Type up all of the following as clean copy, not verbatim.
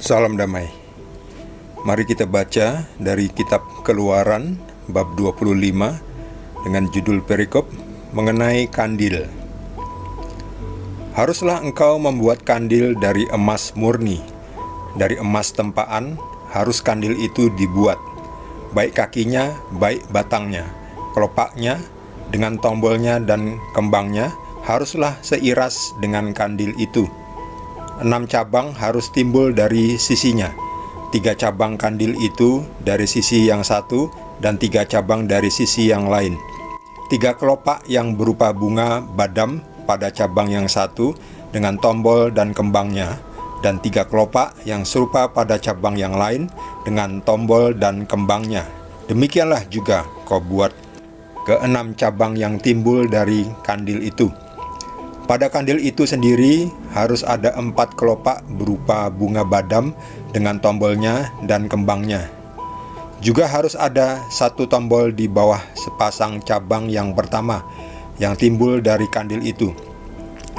Salam damai. Mari kita baca dari kitab Keluaran bab 25 dengan judul perikop mengenai kandil. Haruslah engkau membuat kandil dari emas murni. Dari emas tempaan harus kandil itu dibuat, baik kakinya, baik batangnya, kelopaknya, dengan tombolnya dan kembangnya haruslah seiras dengan kandil itu. 6 cabang harus timbul dari sisinya, 3 cabang kandil itu dari sisi yang satu dan 3 cabang dari sisi yang lain. 3 kelopak yang berupa bunga badam pada cabang yang satu dengan tombol dan kembangnya, dan 3 kelopak yang serupa pada cabang yang lain dengan tombol dan kembangnya. Demikianlah juga kau buat ke-6 cabang yang timbul dari kandil itu. Pada kandil itu sendiri harus ada 4 kelopak berupa bunga badam dengan tombolnya dan kembangnya. Juga harus ada 1 tombol di bawah sepasang cabang yang pertama yang timbul dari kandil itu,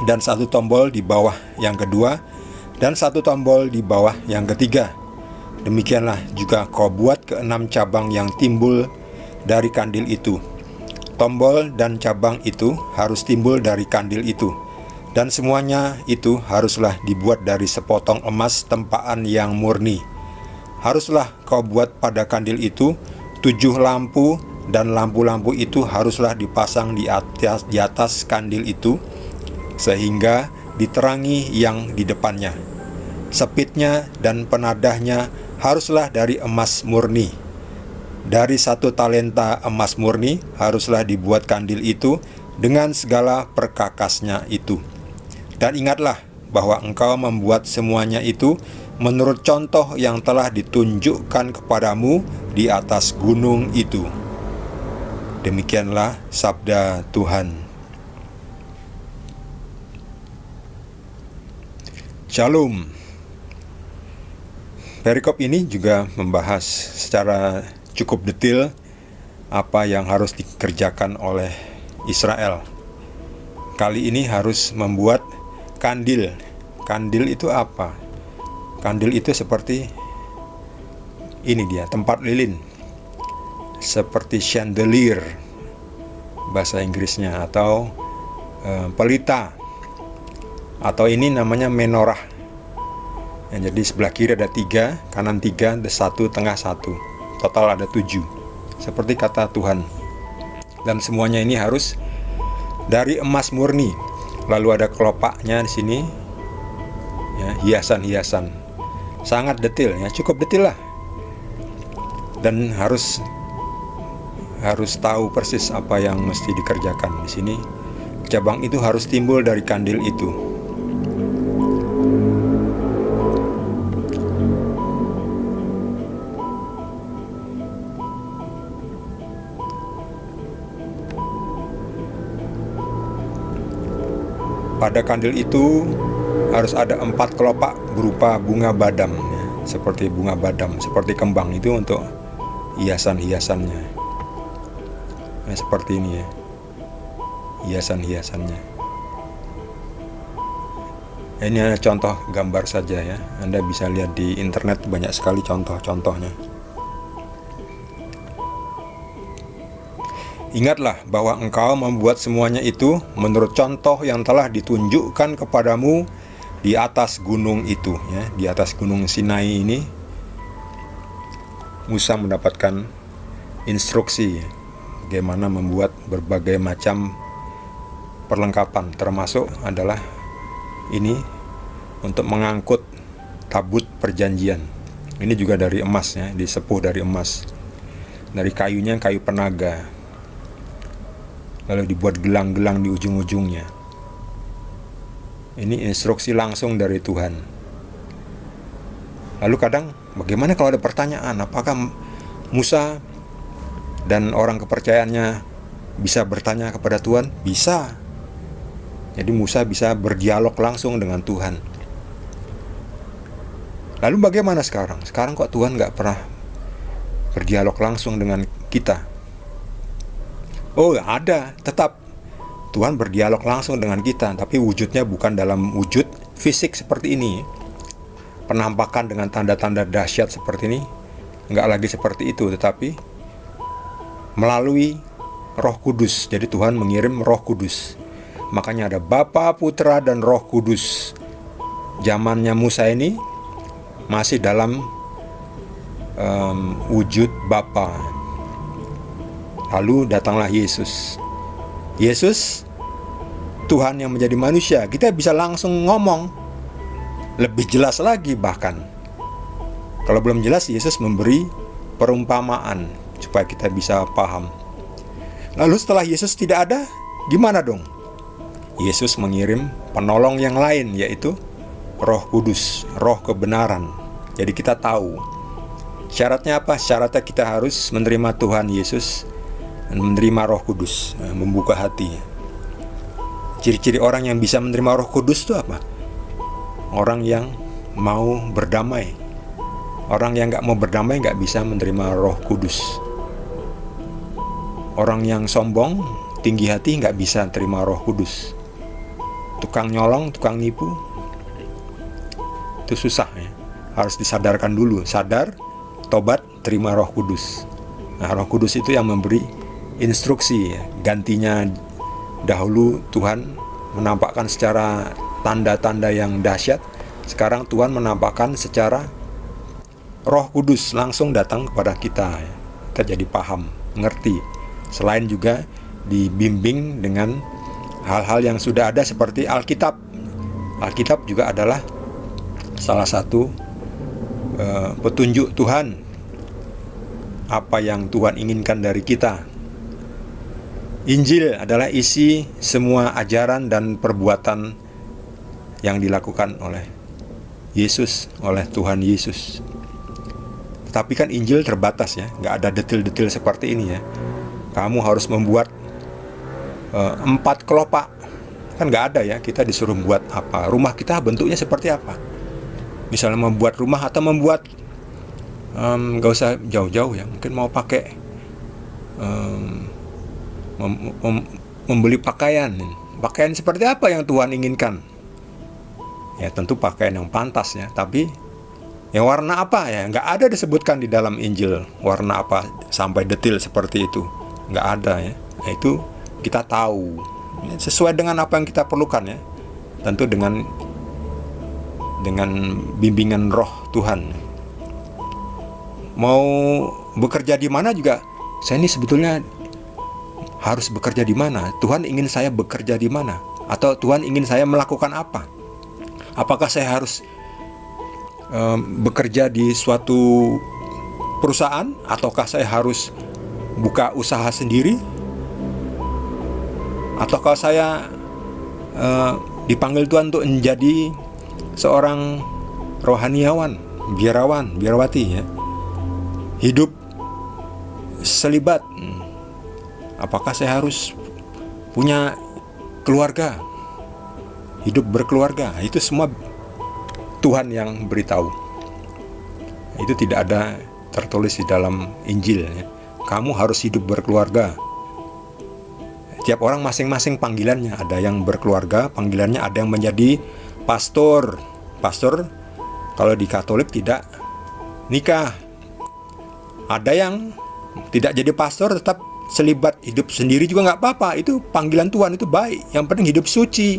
dan 1 tombol di bawah yang kedua, dan 1 tombol di bawah yang ketiga. Demikianlah juga kau buat ke-6 cabang yang timbul dari kandil itu. Tombol dan cabang itu harus timbul dari kandil itu, dan semuanya itu haruslah dibuat dari sepotong emas tempaan yang murni. Haruslah kau buat pada kandil itu 7 lampu, dan lampu-lampu itu haruslah dipasang di atas kandil itu, sehingga diterangi yang di depannya. Sepitnya dan penadahnya haruslah dari emas murni. Dari 1 talenta emas murni haruslah dibuat kandil itu dengan segala perkakasnya itu. Dan ingatlah bahwa engkau membuat semuanya itu menurut contoh yang telah ditunjukkan kepadamu di atas gunung itu. Demikianlah sabda Tuhan. Shalom. Perikop ini juga membahas secara cukup detail apa yang harus dikerjakan oleh Israel. Kali ini harus membuat kandil. Kandil itu apa? Kandil itu seperti ini dia, tempat lilin. Seperti chandelier bahasa Inggrisnya, atau pelita. Atau ini namanya menorah. Jadi sebelah kiri ada 3, kanan 3, 1, tengah 1. Total ada 7, seperti kata Tuhan. Dan semuanya ini harus dari emas murni. Lalu ada kelopaknya di sini, ya, hiasan-hiasan. Sangat detail, ya, cukup detail lah. Dan harus tahu persis apa yang mesti dikerjakan di sini. Cabang itu harus timbul dari kandil itu. Pada kandil itu harus ada 4 kelopak berupa bunga badam, ya, seperti bunga badam, seperti kembang itu untuk hiasan-hiasannya. Nah, seperti ini ya, hiasan-hiasannya. Ini hanya contoh gambar saja ya. Anda bisa lihat di internet banyak sekali contoh-contohnya. Ingatlah bahwa engkau membuat semuanya itu menurut contoh yang telah ditunjukkan kepadamu di atas gunung itu, ya. Di atas gunung Sinai ini Musa mendapatkan instruksi bagaimana membuat berbagai macam perlengkapan, termasuk adalah ini untuk mengangkut tabut perjanjian. Ini juga dari emas, ya, disepuh dari emas. Dari kayunya kayu penaga. Lalu dibuat gelang-gelang di ujung-ujungnya. Ini instruksi langsung dari Tuhan. Lalu kadang bagaimana kalau ada pertanyaan, apakah Musa dan orang kepercayaannya bisa bertanya kepada Tuhan? Bisa. Jadi Musa bisa berdialog langsung dengan Tuhan. Lalu bagaimana sekarang? Sekarang kok Tuhan gak pernah berdialog langsung dengan kita? Oh, ada, tetap Tuhan berdialog langsung dengan kita, tapi wujudnya bukan dalam wujud fisik seperti ini. penampakan dengan tanda-tanda dahsyat seperti ini, nggak lagi seperti itu, tetapi melalui Roh Kudus. Jadi Tuhan mengirim Roh Kudus. Makanya ada Bapa, Putra, dan Roh Kudus. Zamannya Musa ini masih dalam wujud Bapa. Lalu datanglah Yesus. Yesus, Tuhan yang menjadi manusia. Kita bisa langsung ngomong lebih jelas lagi bahkan. Kalau belum jelas, Yesus memberi perumpamaan supaya kita bisa paham. Lalu setelah Yesus tidak ada, gimana dong? Yesus mengirim penolong yang lain, yaitu Roh Kudus, Roh kebenaran. Jadi kita tahu syaratnya apa? Syaratnya kita harus menerima Tuhan Yesus dan menerima Roh Kudus, membuka hati. Ciri-ciri orang yang bisa menerima Roh Kudus itu apa? Orang yang mau berdamai. Orang yang gak mau berdamai gak bisa menerima Roh Kudus. Orang yang sombong, tinggi hati gak bisa terima Roh Kudus. Tukang nyolong, tukang nipu, itu susah ya. Harus disadarkan dulu. Sadar, tobat, terima Roh Kudus. Nah, Roh Kudus itu yang memberi instruksi ya. Gantinya dahulu Tuhan menampakkan secara tanda-tanda yang dahsyat. Sekarang Tuhan menampakkan secara Roh Kudus langsung datang kepada kita ya. Kita jadi paham, mengerti. Selain juga dibimbing dengan hal-hal yang sudah ada seperti Alkitab. Alkitab juga adalah salah satu petunjuk Tuhan, apa yang Tuhan inginkan dari kita. Injil adalah isi semua ajaran dan perbuatan yang dilakukan oleh Yesus, oleh Tuhan Yesus. Tetapi kan Injil terbatas ya, nggak ada detil-detil seperti ini ya. Kamu harus membuat 4 kelopak, kan nggak ada ya. Kita disuruh buat apa, rumah kita bentuknya seperti apa. Misalnya membuat rumah atau membuat nggak usah jauh-jauh ya, mungkin mau pakai membeli pakaian seperti apa yang Tuhan inginkan. Ya tentu pakaian yang pantas ya, tapi ya warna apa ya, nggak ada disebutkan di dalam Injil warna apa sampai detil seperti itu, nggak ada ya. Nah, itu kita tahu ya, sesuai dengan apa yang kita perlukan ya, tentu dengan bimbingan Roh Tuhan. Mau bekerja di mana juga, saya ini sebetulnya harus bekerja di mana? Tuhan ingin saya bekerja di mana? Atau Tuhan ingin saya melakukan apa? Apakah saya harus bekerja di suatu perusahaan? Ataukah saya harus buka usaha sendiri? Ataukah saya dipanggil Tuhan untuk menjadi seorang rohaniawan, biarawati ya? Hidup selibat. Apakah saya harus punya keluarga, hidup berkeluarga? Itu semua Tuhan yang beritahu. Itu tidak ada tertulis di dalam Injil ya. Kamu harus hidup berkeluarga. Tiap orang masing-masing panggilannya. Ada yang berkeluarga, panggilannya ada yang menjadi pastor. Pastor kalau di Katolik tidak nikah. Ada yang tidak jadi pastor tetap selibat, hidup sendiri juga nggak apa-apa. Itu panggilan Tuhan, itu baik. Yang penting hidup suci.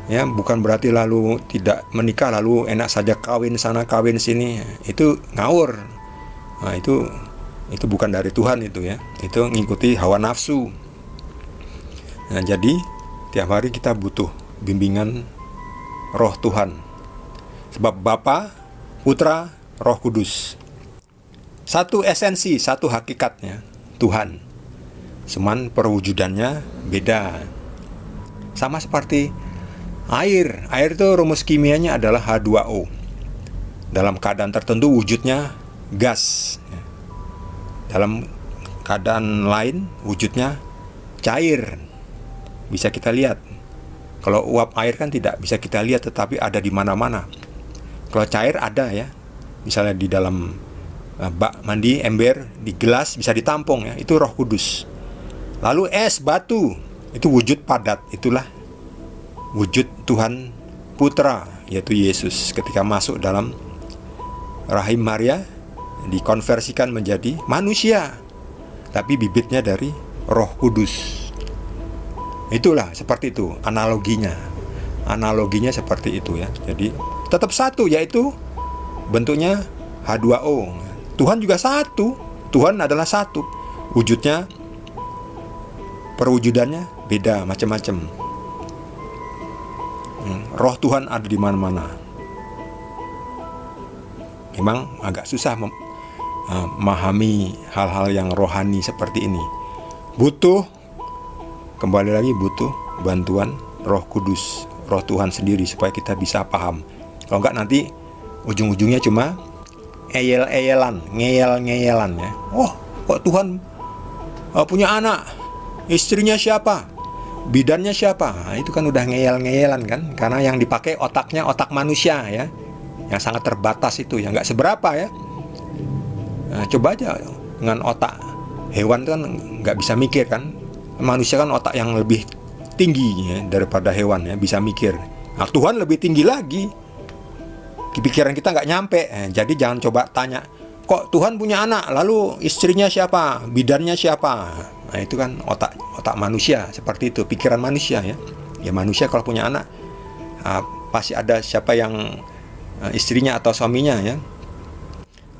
Ya, bukan berarti lalu tidak menikah lalu enak saja kawin sana kawin sini. Itu ngawur. Nah, itu bukan dari Tuhan itu ya. Itu ngikuti hawa nafsu. Nah, jadi tiap hari kita butuh bimbingan Roh Tuhan. Sebab Bapa, Putra, Roh Kudus. Satu esensi, satu hakikatnya Tuhan. Cuman perwujudannya beda. Sama seperti air. Air itu rumus kimianya adalah H2O. Dalam keadaan tertentu wujudnya gas. Dalam keadaan lain wujudnya cair. Bisa kita lihat. Kalau uap air kan tidak bisa kita lihat, tetapi ada di mana-mana. Kalau cair ada ya. Misalnya di dalam bak mandi, ember, di gelas bisa ditampung ya. Itu Roh Kudus. Lalu es, batu, itu wujud padat. Itulah wujud Tuhan Putra, yaitu Yesus. Ketika masuk dalam rahim Maria, dikonversikan menjadi manusia, tapi bibitnya dari Roh Kudus. Itulah seperti itu analoginya. Analoginya seperti itu ya. Jadi tetap satu, yaitu bentuknya H2O. Tuhan juga satu. Tuhan adalah satu. Wujudnya, perwujudannya beda, macam-macam. Roh Tuhan ada di mana-mana. Memang agak susah memahami hal-hal yang rohani seperti ini. Kembali lagi butuh bantuan Roh Kudus, Roh Tuhan sendiri, supaya kita bisa paham. Kalau enggak nanti ujung-ujungnya cuma ngeyel-ngeyelan ya. Oh, kok Tuhan punya anak, istrinya siapa, bidannya siapa? Nah, itu kan udah ngeyel-ngeyelan kan, karena yang dipakai otaknya otak manusia ya, yang sangat terbatas itu, yang nggak seberapa ya. Nah, coba aja dengan otak hewan itu kan nggak bisa mikir kan, manusia kan otak yang lebih tinggi ya, daripada hewan ya, bisa mikir. Nah, Tuhan lebih tinggi lagi, pikiran kita nggak nyampe. Jadi jangan coba tanya, kok Tuhan punya anak, lalu istrinya siapa, bidannya siapa? Nah, itu kan otak manusia, seperti itu, pikiran manusia ya. Ya manusia kalau punya anak, pasti ada siapa yang istrinya atau suaminya ya.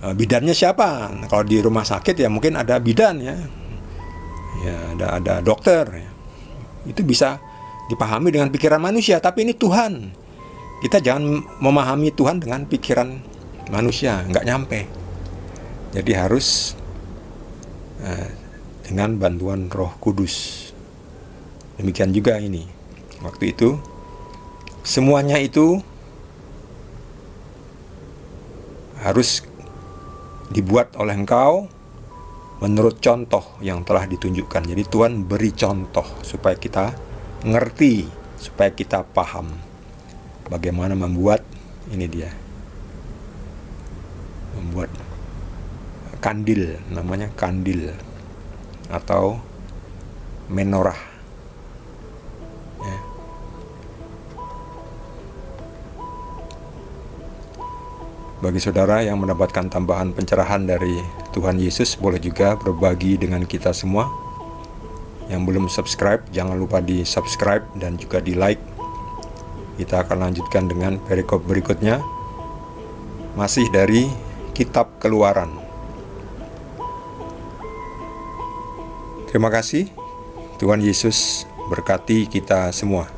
Bidannya siapa? Nah, kalau di rumah sakit ya mungkin ada bidan ya. Ya ada dokter ya. Itu bisa dipahami dengan pikiran manusia, tapi ini Tuhan. Kita jangan memahami Tuhan dengan pikiran manusia, nggak nyampe. Jadi harus dengan bantuan Roh Kudus. Demikian juga ini. Waktu itu semuanya itu harus dibuat oleh engkau menurut contoh yang telah ditunjukkan. Jadi Tuhan beri contoh supaya kita ngerti, supaya kita paham bagaimana membuat, ini dia, membuat kandil, namanya kandil atau menorah ya. Bagi saudara yang mendapatkan tambahan pencerahan dari Tuhan Yesus, boleh juga berbagi dengan kita semua. Yang belum subscribe, jangan lupa di subscribe dan juga di like. Kita akan lanjutkan dengan perikop berikutnya, masih dari Kitab Keluaran. Terima kasih. Tuhan Yesus berkati kita semua.